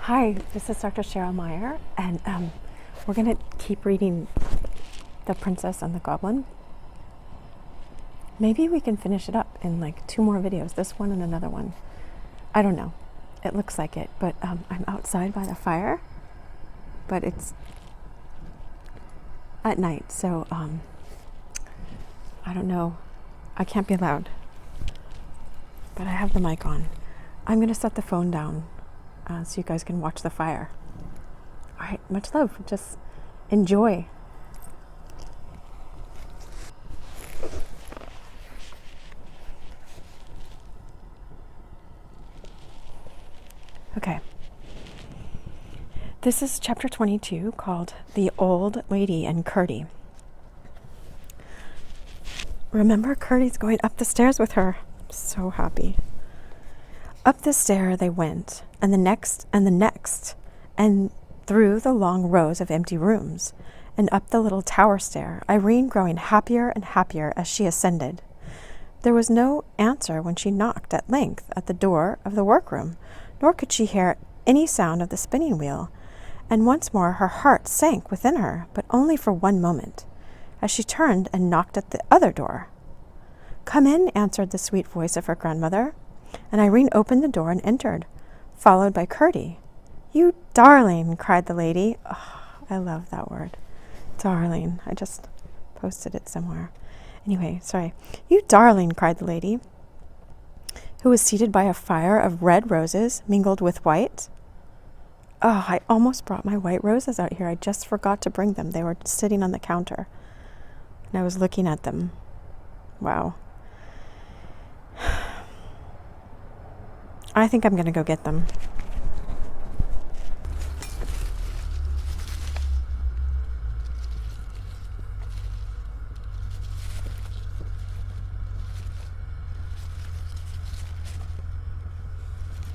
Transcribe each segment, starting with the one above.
Hi, this is Dr. Cheryl Meier, and we're going to keep reading The Princess and the Goblin. Maybe we can finish it up in like 2 more videos, this one and another one. I don't know. It looks like it, but I'm outside by the fire, but it's at night, so I don't know. I can't be loud, but I have the mic on. I'm going to set the phone down so you guys can watch the fire. All right, much love. Just enjoy. Okay. This is chapter 22 called The Old Lady and Curdy. Remember, Curdy's going up the stairs with her. So happy. Up the stair they went, and the next, and through the long rows of empty rooms, and up the little tower stair, Irene growing happier and happier as she ascended. There was no answer when she knocked at length at the door of the workroom, nor could she hear any sound of the spinning wheel, and once more her heart sank within her, but only for one moment, as she turned and knocked at the other door. "Come in," answered the sweet voice of her grandmother, and Irene opened the door and entered, followed by Curdy. "You darling," cried the lady. Oh, I love that word. Darling. I just posted it somewhere. Anyway, sorry. "You darling," cried the lady, who was seated by a fire of red roses mingled with white. Oh, I almost brought my white roses out here. I just forgot to bring them. They were sitting on the counter, and I was looking at them. Wow. I think I'm going to go get them.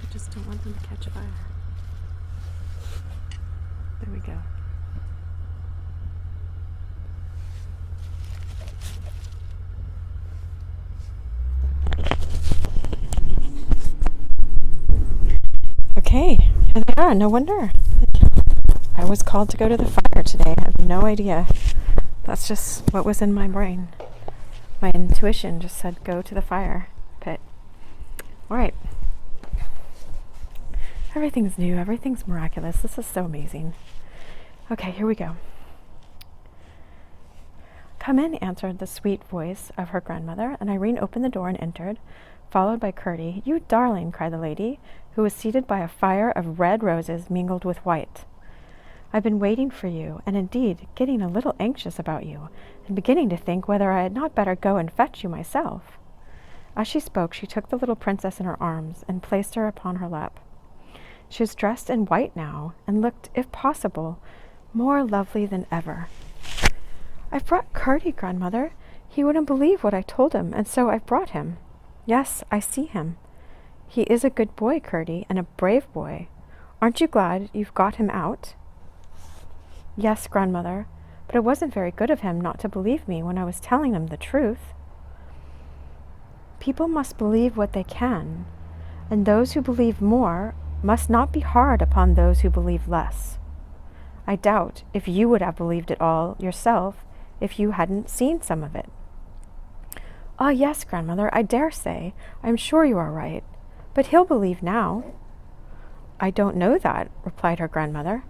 I just don't want them to catch fire. There we go. Okay, here they are. No wonder. I was called to go to the fire today. I have no idea. That's just what was in my brain. My intuition just said go to the fire pit. All right. Everything's new. Everything's miraculous. This is so amazing. Okay, here we go. "Come in," answered the sweet voice of her grandmother, and Irene opened the door and entered, followed by Curdy. "You darling," cried the lady, who was seated by a fire of red roses mingled with white. "I've been waiting for you, and indeed getting a little anxious about you, and beginning to think whether I had not better go and fetch you myself." As she spoke, she took the little princess in her arms and placed her upon her lap. She was dressed in white now, and looked, if possible, more lovely than ever. "I've brought Curdy, grandmother. He wouldn't believe what I told him, and so I've brought him. Yes, I see him. He is a good boy, Curdy, and a brave boy. Aren't you glad you've got him out?" "Yes, grandmother, but it wasn't very good of him not to believe me when I was telling him the truth." "People must believe what they can, and those who believe more must not be hard upon those who believe less. I doubt if you would have believed it all yourself if you hadn't seen some of it." "Ah, yes, grandmother, I dare say. I'm sure you are right. But he'll believe now." "I don't know that," replied her grandmother.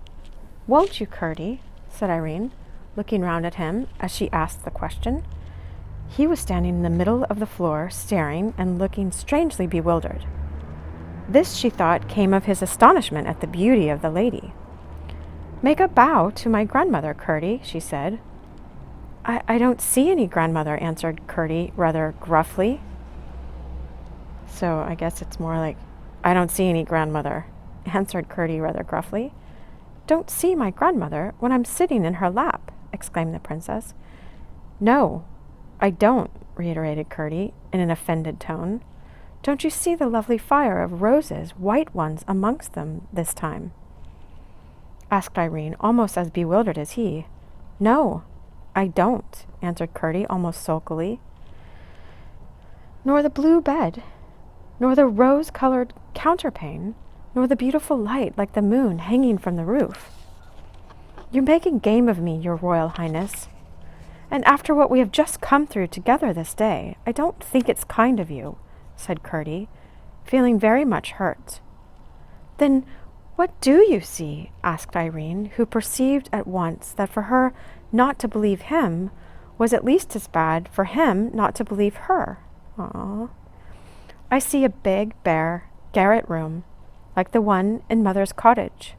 "Won't you, Curdy?" said Irene, looking round at him as she asked the question. He was standing in the middle of the floor, staring and looking strangely bewildered. This, she thought, came of his astonishment at the beauty of the lady. "Make a bow to my grandmother, Curdy," she said. I don't see any grandmother," answered Curdy rather gruffly. So I guess it's more like, "I don't see any grandmother," answered Curdy rather gruffly. "Don't see my grandmother when I'm sitting in her lap," exclaimed the princess. "No, I don't," reiterated Curdy in an offended tone. "Don't you see the lovely fire of roses, white ones amongst them this time?" asked Irene, almost as bewildered as he. "No, I don't," answered Curdy almost sulkily. "Nor the blue bed, nor the rose-colored counterpane, nor the beautiful light like the moon hanging from the roof. You're making game of me, your Royal Highness. And after what we have just come through together this day, I don't think it's kind of you, said Curdie, feeling very much hurt. Then what do you see? Asked Irene, who perceived at once that for her not to believe him was at least as bad for him not to believe her. I see a big, bare, garret room, like the one in Mother's cottage.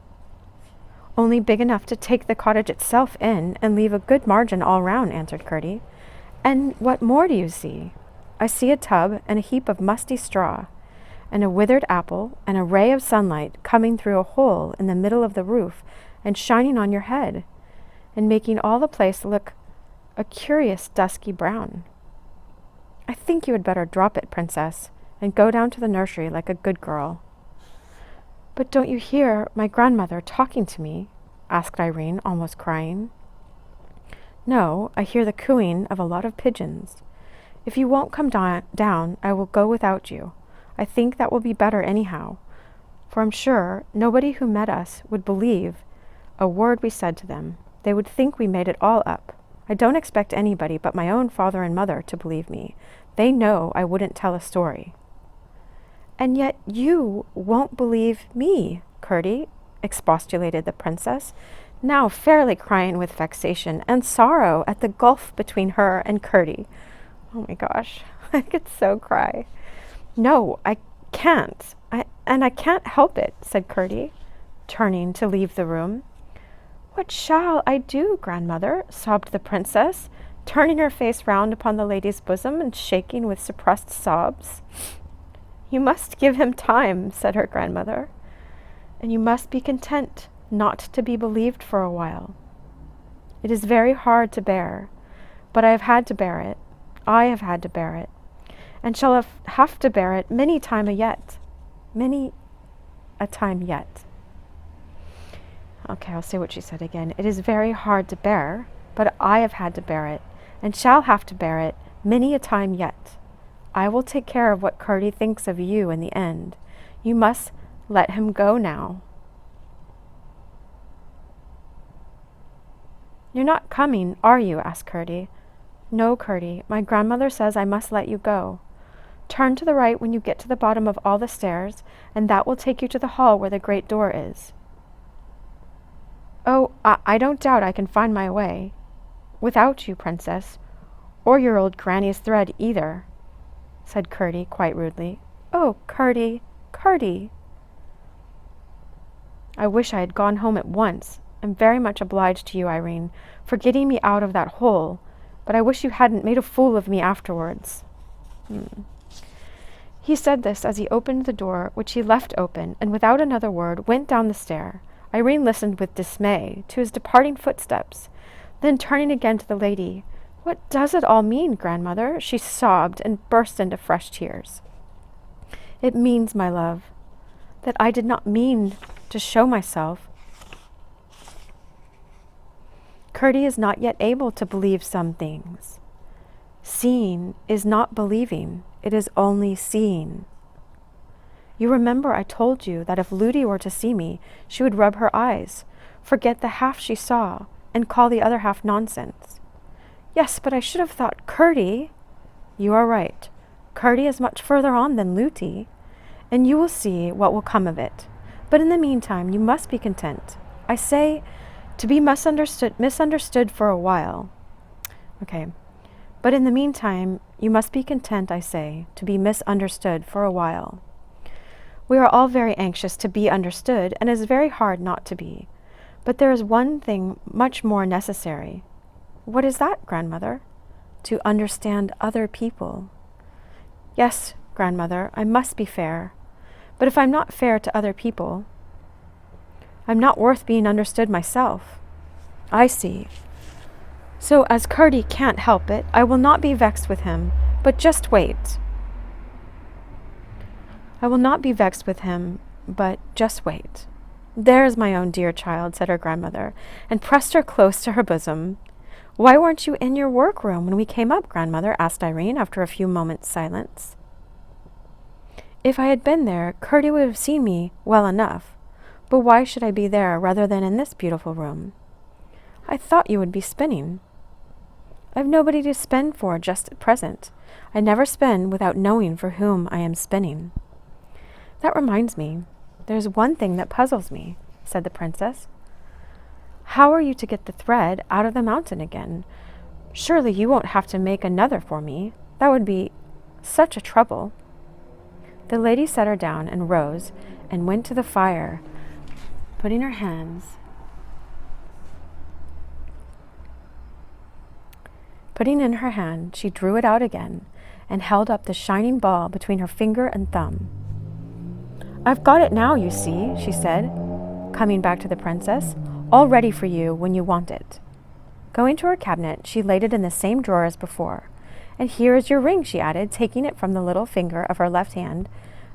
Only big enough to take the cottage itself in and leave a good margin all round, answered Curdie. And what more do you see? I see a tub and a heap of musty straw, and a withered apple, and a ray of sunlight coming through a hole in the middle of the roof and shining on your head, and making all the place look a curious dusky brown. I think you had better drop it, Princess, and go down to the nursery like a good girl. But don't you hear my grandmother talking to me? Asked Irene, almost crying. No, I hear the cooing of a lot of pigeons. If you won't come down, I will go without you. I think that will be better anyhow, for I'm sure nobody who met us would believe a word we said to them. They would think we made it all up. I don't expect anybody but my own father and mother to believe me. They know I wouldn't tell a story. And yet you won't believe me, Curdie, expostulated the princess, now fairly crying with vexation and sorrow at the gulf between her and Curdie. Oh my gosh, I could so cry. No, I can't. I can't help it, said Curdie, turning to leave the room. What shall I do, grandmother? Sobbed the princess, turning her face round upon the lady's bosom and shaking with suppressed sobs. You must give him time, said her grandmother, and you must be content not to be believed for a while. It is very hard to bear, but I have had to bear it. I have had to bear it, and shall have to bear it many a time yet. Okay, I'll say what she said again. It is very hard to bear, but I have had to bear it, and shall have to bear it many a time yet. I will take care of what Curdie thinks of you in the end. You must let him go now. You're not coming, are you? Asked Curdie. No, Curdie, my grandmother says I must let you go. Turn to the right when you get to the bottom of all the stairs, and that will take you to the hall where the great door is. Oh, I don't doubt I can find my way. Without you, princess, or your old granny's thread either, said Curdie quite rudely. Oh, Curdie, Curdie! I wish I had gone home at once. I'm very much obliged to you, Irene, for getting me out of that hole, but I wish you hadn't made a fool of me afterwards. He said this as he opened the door, which he left open, and without another word went down the stair. Irene listened with dismay to his departing footsteps. Then turning again to the lady, What does it all mean, grandmother? She sobbed and burst into fresh tears. It means, my love, that I did not mean to show myself. Curdie is not yet able to believe some things. Seeing is not believing, it is only seeing. You remember I told you that if Ludi were to see me, she would rub her eyes, forget the half she saw, and call the other half nonsense. Yes, but I should have thought Curdie. You are right. Curdie is much further on than Ludi, and you will see what will come of it. But in the meantime, you must be content. I say, to be misunderstood for a while. Okay. But in the meantime, you must be content, I say, to be misunderstood for a while. We are all very anxious to be understood, and it is very hard not to be. But there is one thing much more necessary. What is that, grandmother? To understand other people. Yes, grandmother, I must be fair. But if I'm not fair to other people, I'm not worth being understood myself. I see. So as Curdie can't help it, I will not be vexed with him, but just wait. I will not be vexed with him, but just wait. There's my own dear child, said her grandmother, and pressed her close to her bosom. Why weren't you in your workroom when we came up, grandmother? Asked Irene after a few moments' silence. If I had been there, Curdie would have seen me well enough. But why should I be there rather than in this beautiful room? I thought you would be spinning. I've nobody to spin for just at present. I never spin without knowing for whom I am spinning. That reminds me, there's one thing that puzzles me, said the princess. How are you to get the thread out of the mountain again? Surely you won't have to make another for me. That would be such a trouble. The lady set her down and rose and went to the fire, putting in her hand, she drew it out again and held up the shining ball between her finger and thumb. I've got it now, you see, she said, coming back to the princess, all ready for you when you want it. Going to her cabinet, she laid it in the same drawer as before. And here is your ring, she added, taking it from the little finger of her left hand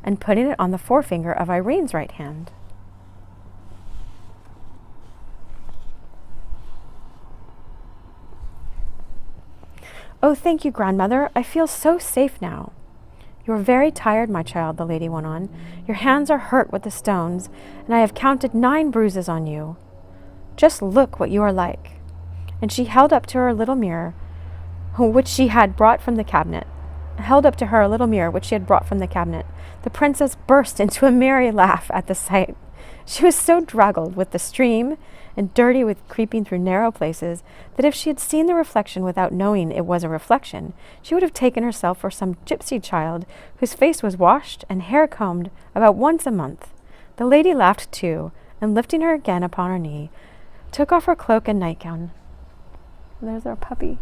and putting it on the forefinger of Irene's right hand. Oh, thank you, grandmother. I feel so safe now. You are very tired, my child, the lady went on. Your hands are hurt with the stones, and I have counted 9 bruises on you. Just look what you are like. And she held up to her a little mirror, which she had brought from the cabinet. The princess burst into a merry laugh at the sight. She was so draggled with the stream and dirty with creeping through narrow places that if she had seen the reflection without knowing it was a reflection, she would have taken herself for some gypsy child whose face was washed and hair combed about once a month. The lady laughed too, and lifting her again upon her knee, took off her cloak and nightgown. There's our puppy.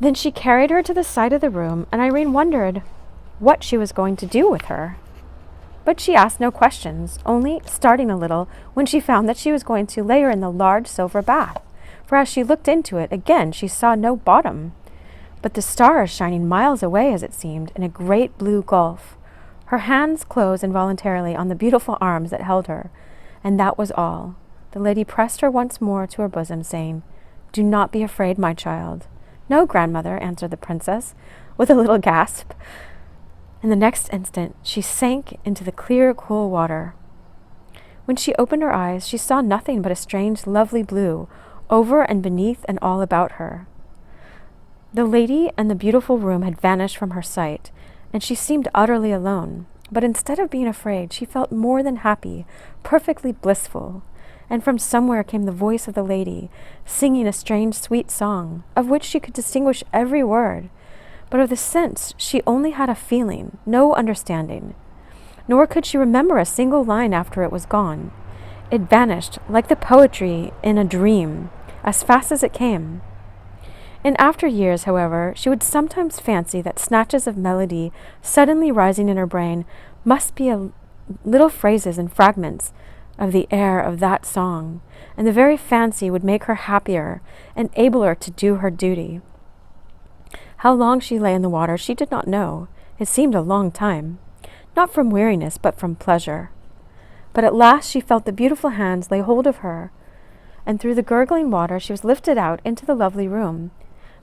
Then she carried her to the side of the room, and Irene wondered what she was going to do with her. But she asked no questions, only starting a little when she found that she was going to lay her in the large silver bath, for as she looked into it again she saw no bottom, but the stars shining miles away, as it seemed, in a great blue gulf. Her hands closed involuntarily on the beautiful arms that held her, and that was all. The lady pressed her once more to her bosom, saying, "Do not be afraid, my child." "No, grandmother," answered the princess, with a little gasp. In the next instant, she sank into the clear, cool water. When she opened her eyes, she saw nothing but a strange, lovely blue, over and beneath and all about her. The lady and the beautiful room had vanished from her sight, and she seemed utterly alone. But instead of being afraid, she felt more than happy, perfectly blissful. And from somewhere came the voice of the lady, singing a strange, sweet song, of which she could distinguish every word. But of the sense she only had a feeling, no understanding. Nor could she remember a single line after it was gone. It vanished, like the poetry in a dream, as fast as it came. In after years, however, she would sometimes fancy that snatches of melody suddenly rising in her brain must be little phrases and fragments of the air of that song, and the very fancy would make her happier and abler to do her duty. How long she lay in the water she did not know. It seemed a long time, not from weariness but from pleasure. But at last she felt the beautiful hands lay hold of her, and through the gurgling water she was lifted out into the lovely room.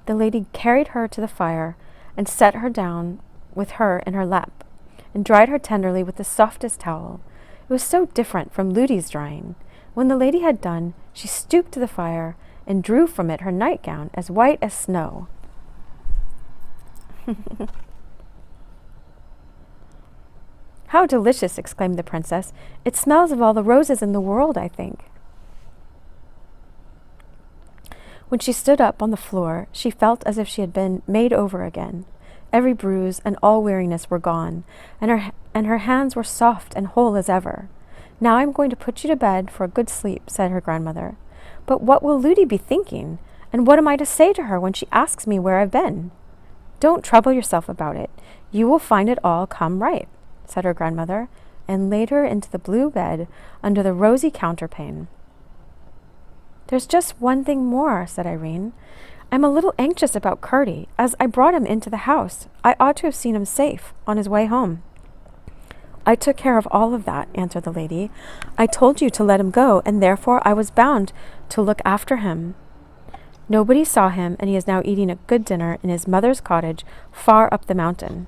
The lady carried her to the fire and set her down with her in her lap, and dried her tenderly with the softest towel. It was so different from Ludi's drying. When the lady had done, she stooped to the fire and drew from it her nightgown as white as snow. How delicious, exclaimed the princess. It smells of all the roses in the world, I think. When she stood up on the floor, she felt as if she had been made over again. Every bruise and all weariness were gone, and her hands were soft and whole as ever. Now I am going to put you to bed for a good sleep, said her grandmother. But what will Ludi be thinking? And what am I to say to her when she asks me where I've been? Don't trouble yourself about it. You will find it all come right, said her grandmother, and laid her into the blue bed under the rosy counterpane. There's just one thing more, said Irene. I'm a little anxious about Curdie, as I brought him into the house. I ought to have seen him safe on his way home. I took care of all of that, answered the lady. I told you to let him go, and therefore I was bound to look after him. Nobody saw him, and he is now eating a good dinner in his mother's cottage far up the mountain.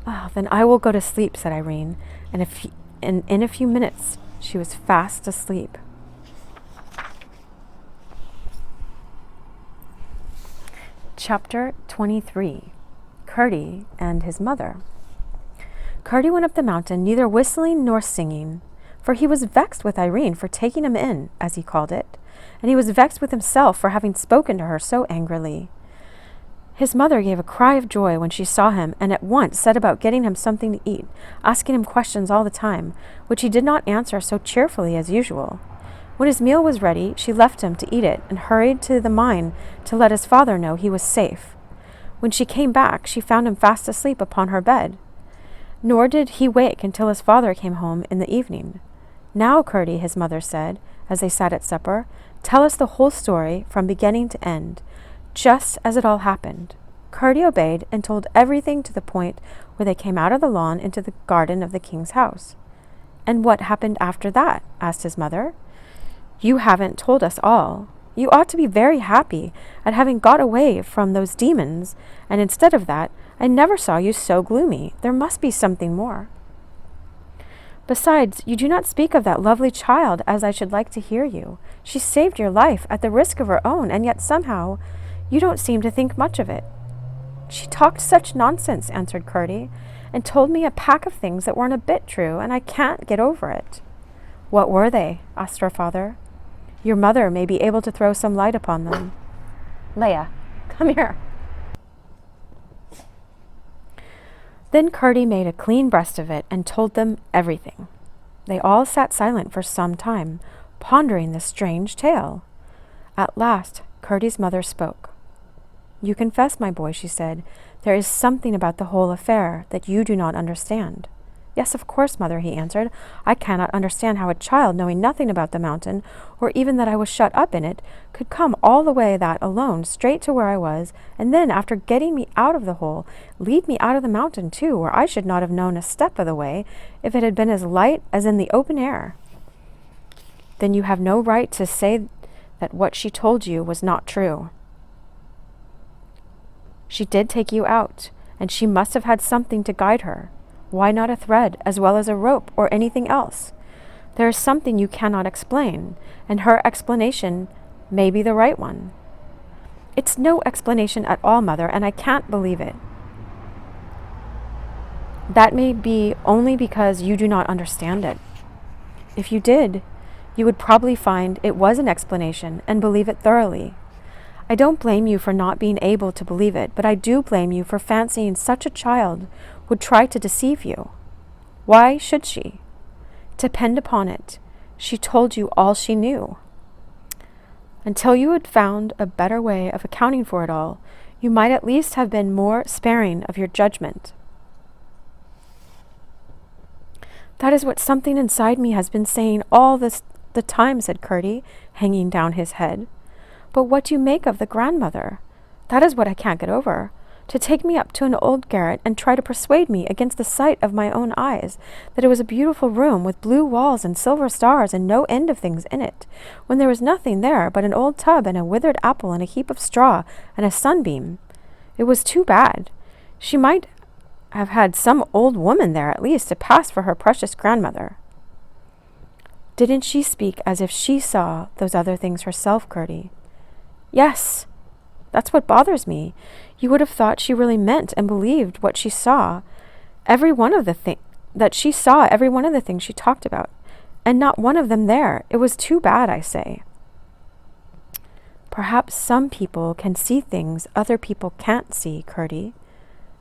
Ah, then I will go to sleep, said Irene, and in a few minutes she was fast asleep. Chapter 23. Curdie and his mother. Curdie went up the mountain, neither whistling nor singing, for he was vexed with Irene for taking him in, as he called it, and he was vexed with himself for having spoken to her so angrily. His mother gave a cry of joy when she saw him, and at once set about getting him something to eat, asking him questions all the time, which he did not answer so cheerfully as usual. When his meal was ready, she left him to eat it, and hurried to the mine to let his father know he was safe. When she came back, she found him fast asleep upon her bed. Nor did he wake until his father came home in the evening. Now, Curdie, his mother said, as they sat at supper, tell us the whole story from beginning to end, just as it all happened. Curdie obeyed and told everything to the point where they came out of the lawn into the garden of the king's house. And what happened after that? Asked his mother. You haven't told us all. You ought to be very happy at having got away from those demons, and instead of that, I never saw you so gloomy. There must be something more. Besides, you do not speak of that lovely child as I should like to hear you. She saved your life at the risk of her own, and yet somehow you don't seem to think much of it. She talked such nonsense, answered Curdie, and told me a pack of things that weren't a bit true, and I can't get over it. What were they? Asked her father. Your mother may be able to throw some light upon them. Leah, come here. Then Curdie made a clean breast of it and told them everything. They all sat silent for some time, pondering this strange tale. At last, Curdie's mother spoke. You confess, my boy, she said, there is something about the whole affair that you do not understand. Yes, of course, mother, he answered. I cannot understand how a child, knowing nothing about the mountain, or even that I was shut up in it, could come all the way that alone, straight to where I was, and then, after getting me out of the hole, lead me out of the mountain, too, where I should not have known a step of the way, if it had been as light as in the open air. Then you have no right to say that what she told you was not true. She did take you out, and she must have had something to guide her. Why not a thread as well as a rope or anything else? There is something you cannot explain, and her explanation may be the right one. It's no explanation at all, mother, and I can't believe it. That may be only because you do not understand it. If you did, you would probably find it was an explanation and believe it thoroughly. I don't blame you for not being able to believe it, but I do blame you for fancying such a child would try to deceive you. Why should she? Depend upon it, she told you all she knew. Until you had found a better way of accounting for it all, you might at least have been more sparing of your judgment. That is what something inside me has been saying all the time, said Curdie, hanging down his head. But what do you make of the grandmother? That is what I can't get over. To take me up to an old garret and try to persuade me against the sight of my own eyes that it was a beautiful room with blue walls and silver stars and no end of things in it, when there was nothing there but an old tub and a withered apple and a heap of straw and a sunbeam. It was too bad. She might have had some old woman there at least to pass for her precious grandmother. Didn't she speak as if she saw those other things herself, Curdie? Yes. That's what bothers me. You would have thought she really meant and believed what she saw, every one of the things she talked about, and not one of them there. It was too bad, I say. Perhaps some people can see things other people can't see, Curdie,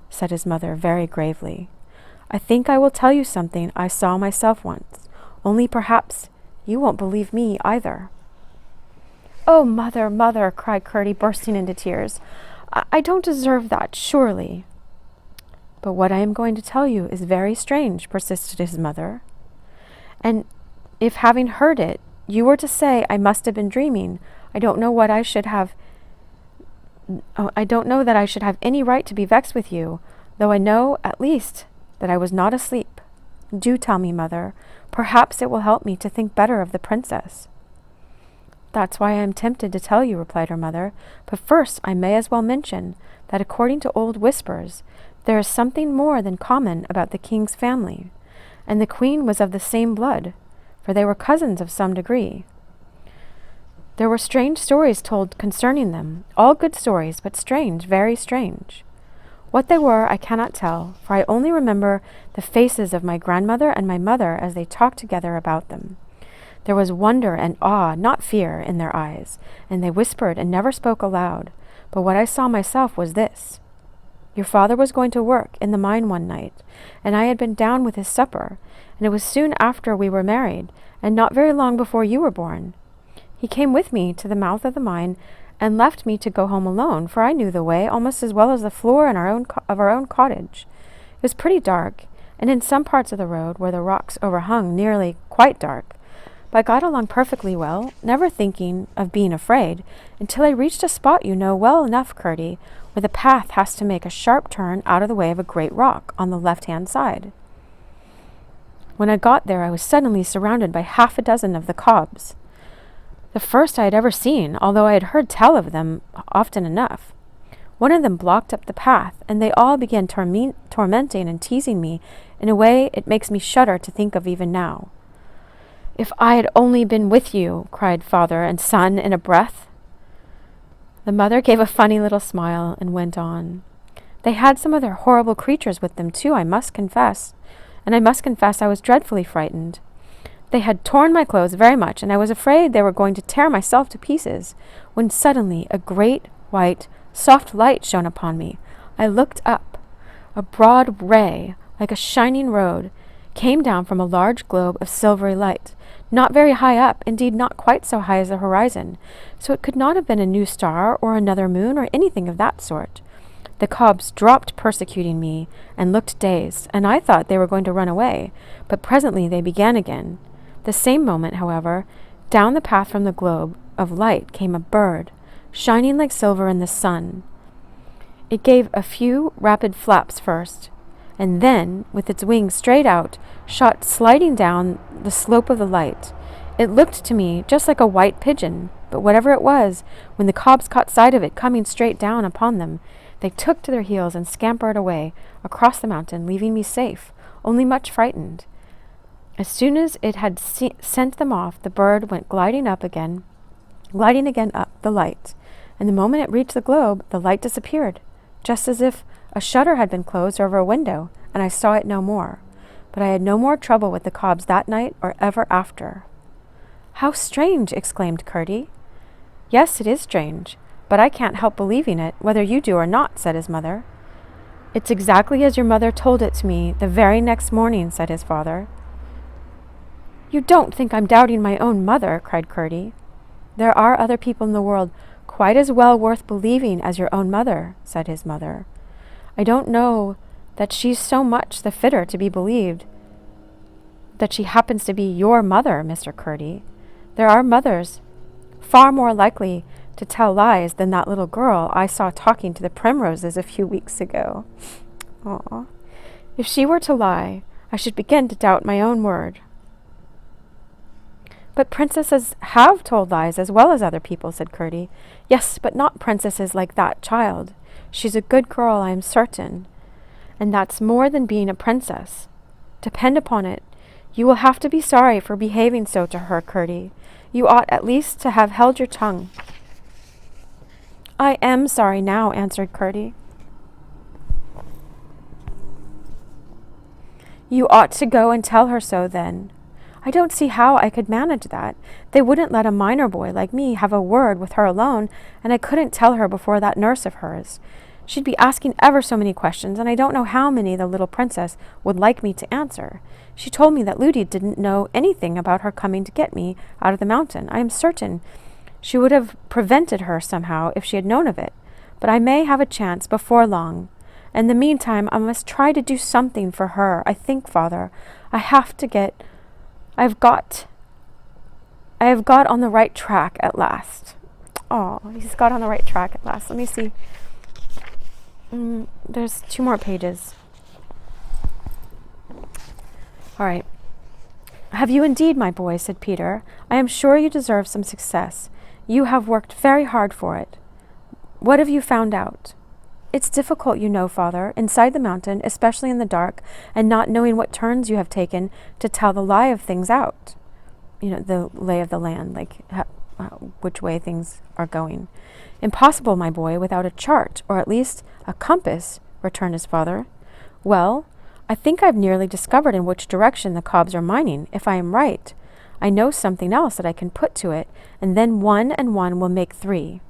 said his mother very gravely. I think I will tell you something I saw myself once, only perhaps you won't believe me either. Oh, mother, mother, cried Curdie, bursting into tears. I don't deserve that, surely. But what I am going to tell you is very strange, persisted his mother. And if, having heard it, you were to say I must have been dreaming, I don't know that I should have any right to be vexed with you, though I know, at least, that I was not asleep. Do tell me, mother. Perhaps it will help me to think better of the princess. That's why I am tempted to tell you, replied her mother. But first I may as well mention that according to old whispers, there is something more than common about the king's family, and the queen was of the same blood, for they were cousins of some degree. There were strange stories told concerning them, all good stories, but strange, very strange. What they were I cannot tell, for I only remember the faces of my grandmother and my mother as they talked together about them. There was wonder and awe, not fear, in their eyes, and they whispered and never spoke aloud. But what I saw myself was this. Your father was going to work in the mine one night, and I had been down with his supper, and it was soon after we were married, and not very long before you were born. He came with me to the mouth of the mine, and left me to go home alone, for I knew the way almost as well as the floor in our own cottage. It was pretty dark, and in some parts of the road, where the rocks overhung, nearly quite dark. But I got along perfectly well, never thinking of being afraid, until I reached a spot you know well enough, Curdy, where the path has to make a sharp turn out of the way of a great rock on the left-hand side. When I got there, I was suddenly surrounded by 6 of the cobs, the first I had ever seen, although I had heard tell of them often enough. One of them blocked up the path, and they all began tormenting and teasing me in a way it makes me shudder to think of even now. If I had only been with you, cried father and son in a breath. The mother gave a funny little smile and went on. They had some of their horrible creatures with them too, I must confess, and I must confess I was dreadfully frightened. They had torn my clothes very much, and I was afraid they were going to tear myself to pieces, when suddenly a great, white, soft light shone upon me. I looked up. A broad ray, like a shining road, came down from a large globe of silvery light, not very high up, indeed not quite so high as the horizon, so it could not have been a new star or another moon or anything of that sort. The cobs dropped persecuting me and looked dazed, and I thought they were going to run away, but presently they began again. The same moment, however, down the path from the globe of light came a bird, shining like silver in the sun. It gave a few rapid flaps first, and then, with its wings straight out, shot sliding down the slope of the light. It looked to me just like a white pigeon, but whatever it was, when the cobs caught sight of it coming straight down upon them, they took to their heels and scampered away across the mountain, leaving me safe, only much frightened. As soon as it had sent them off, the bird went gliding again up the light, and the moment it reached the globe, the light disappeared, just as if a shutter had been closed over a window, and I saw it no more. But I had no more trouble with the cobs that night or ever after. How strange! Exclaimed Curdy. Yes, it is strange, but I can't help believing it, whether you do or not, said his mother. It's exactly as your mother told it to me the very next morning, said his father. You don't think I'm doubting my own mother, cried Curdy. There are other people in the world quite as well worth believing as your own mother, said his mother. I don't know that she's so much the fitter to be believed that she happens to be your mother, Mr. Curdy. There are mothers far more likely to tell lies than that little girl I saw talking to the primroses a few weeks ago. Aw. If she were to lie, I should begin to doubt my own word. But princesses have told lies as well as other people, said Curdy. Yes, but not princesses like that child. She's a good girl, I am certain. And that's more than being a princess. Depend upon it, you will have to be sorry for behaving so to her, Curdy. You ought at least to have held your tongue. I am sorry now, answered Curdy. You ought to go and tell her so then. I don't see how I could manage that. They wouldn't let a miner boy like me have a word with her alone, and I couldn't tell her before that nurse of hers. She'd be asking ever so many questions, and I don't know how many the little princess would like me to answer. She told me that Ludi didn't know anything about her coming to get me out of the mountain. I am certain she would have prevented her somehow if she had known of it. But I may have a chance before long. In the meantime, I must try to do something for her. I think, Father, I have got on the right track at last. Oh, he's got on the right track at last. Let me see. There's 2 more pages. All right. Have you indeed, my boy, said Peter. I am sure you deserve some success. You have worked very hard for it. What have you found out? It's difficult, you know, Father, inside the mountain, especially in the dark, and not knowing what turns you have taken to tell the lie of things out. You know, the lay of the land, like which way things are going. Impossible, my boy, without a chart, or at least a compass, returned his father. Well, I think I've nearly discovered in which direction the cobs are mining. If I am right, I know something else that I can put to it, and then 1 and 1 will make 3.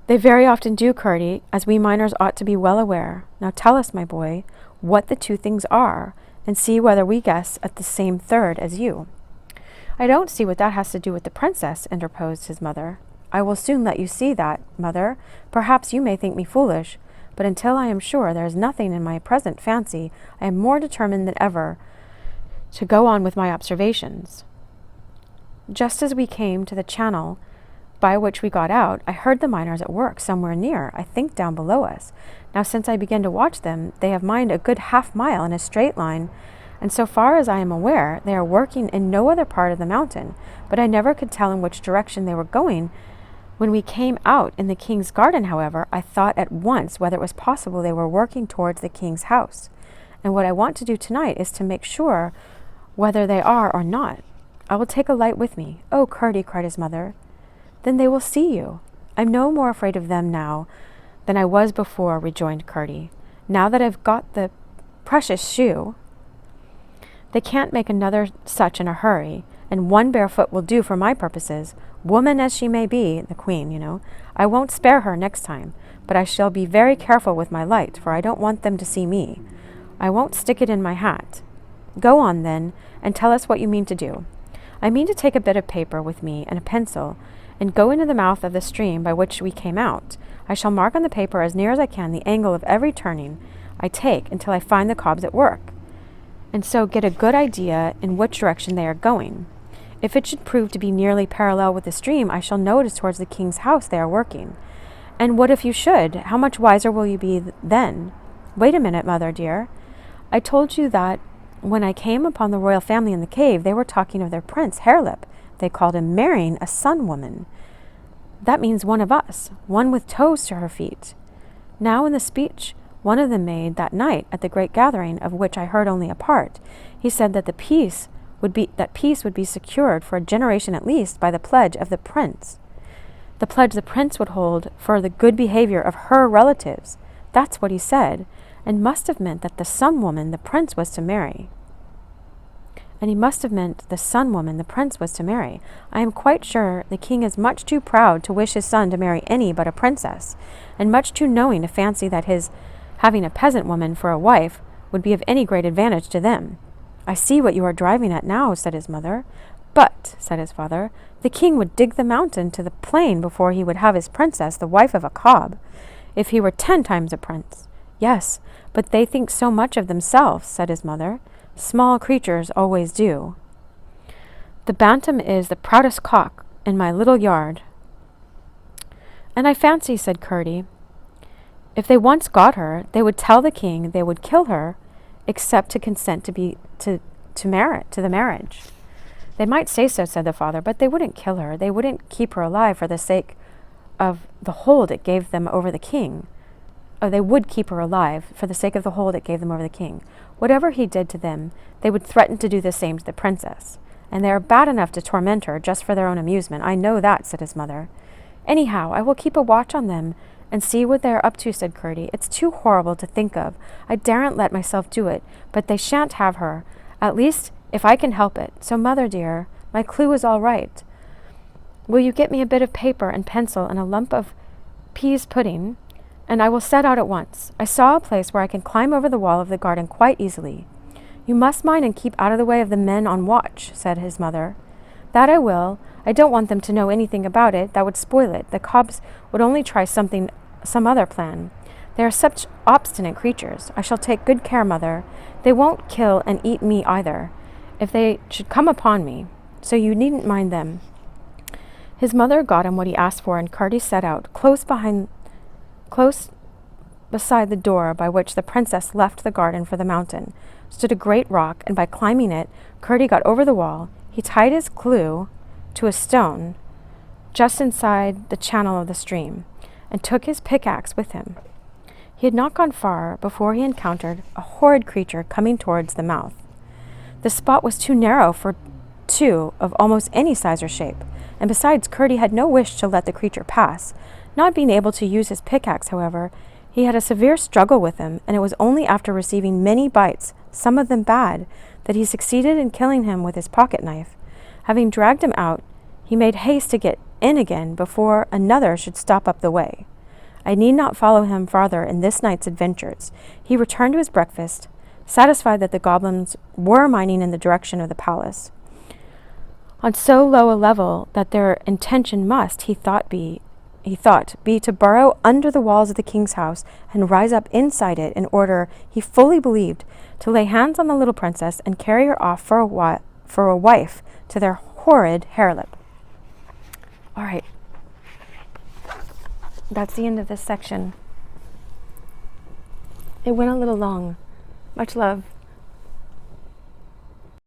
They very often do, Curdy, as we miners ought to be well aware. Now tell us, my boy, what the 2 things are, and see whether we guess at the same third as you. I don't see what that has to do with the princess, interposed his mother. I will soon let you see that, mother. Perhaps you may think me foolish, but until I am sure there is nothing in my present fancy, I am more determined than ever to go on with my observations. Just as we came to the channel by which we got out, I heard the miners at work somewhere near, I think down below us. Now, since I began to watch them, they have mined a good half-mile in a straight line, and so far as I am aware, they are working in no other part of the mountain, but I never could tell in which direction they were going. When we came out in the king's garden, however, I thought at once whether it was possible they were working towards the king's house. And what I want to do tonight is to make sure whether they are or not. I will take a light with me. Oh, Curdy, cried his mother. Then they will see you. I'm no more afraid of them now than I was before, rejoined Curdy. Now that I've got the precious shoe, they can't make another such in a hurry, and 1 barefoot will do for my purposes. Woman as she may be, the queen, you know, I won't spare her next time, but I shall be very careful with my light, for I don't want them to see me. I won't stick it in my hat. Go on, then, and tell us what you mean to do. I mean to take a bit of paper with me and a pencil, and go into the mouth of the stream by which we came out. I shall mark on the paper as near as I can the angle of every turning I take until I find the cobs at work, and so get a good idea in which direction they are going. If it should prove to be nearly parallel with the stream, I shall know it is towards the king's house they are working. And what if you should? How much wiser will you be then? Wait a minute, mother dear. I told you that when I came upon the royal family in the cave, they were talking of their prince, Harelip. They called him marrying a sun woman. That means one of us, one with toes to her feet. Now in the speech one of them made that night at the great gathering, of which I heard only a part, he said that peace would be secured for a generation at least by the pledge of the prince. The pledge the prince would hold for the good behavior of her relatives. That's what he said, and must have meant that the sun woman the prince was to marry. I am quite sure the king is much too proud to wish his son to marry any but a princess, and much too knowing to fancy that his having a peasant woman for a wife would be of any great advantage to them. I see what you are driving at now, said his mother. But, said his father, the king would dig the mountain to the plain before he would have his princess the wife of a cob, if he were 10 times a prince. Yes, but they think so much of themselves, said his mother. Small creatures always do. The bantam is the proudest cock in my little yard. And I fancy, said Curdy, if they once got her, they would tell the king they would kill her, except to consent to the marriage. They might say so, said the father, but they wouldn't kill her. They wouldn't keep her alive for the sake of the hold it gave them over the king. Oh, they would keep her alive for the sake of the hold it gave them over the king. Whatever he did to them, they would threaten to do the same to the princess. And they are bad enough to torment her just for their own amusement. I know that, said his mother. Anyhow, I will keep a watch on them and see what they are up to, said Curdy. It's too horrible to think of. I daren't let myself do it, but they shan't have her, at least if I can help it. So, mother dear, my clue is all right. Will you get me a bit of paper and pencil and a lump of peas pudding, and I will set out at once. I saw a place where I can climb over the wall of the garden quite easily. You must mind and keep out of the way of the men on watch, said his mother. That I will. I don't want them to know anything about it. That would spoil it. The cobs would only try some other plan. They are such obstinate creatures. I shall take good care, mother. They won't kill and eat me either, if they should come upon me, so you needn't mind them. His mother got him what he asked for, and Curdy set out. Close beside the door by which the princess left the garden for the mountain stood a great rock, and by climbing it, Curdy got over the wall. He tied his clue to a stone just inside the channel of the stream, and took his pickaxe with him. He had not gone far before he encountered a horrid creature coming towards the mouth. The spot was too narrow for two of almost any size or shape, and besides, Curdie had no wish to let the creature pass. Not being able to use his pickaxe, however, he had a severe struggle with him, and it was only after receiving many bites, some of them bad, that he succeeded in killing him with his pocket knife. Having dragged him out, he made haste to get in again before another should stop up the way. I need not follow him farther in this night's adventures. He returned to his breakfast, satisfied that the goblins were mining in the direction of the palace, on so low a level that their intention must, he thought, be to burrow under the walls of the king's house and rise up inside it in order, he fully believed, to lay hands on the little princess and carry her off for a wife to their horrid harelip. All right. That's the end of this section. It went a little long. Much love.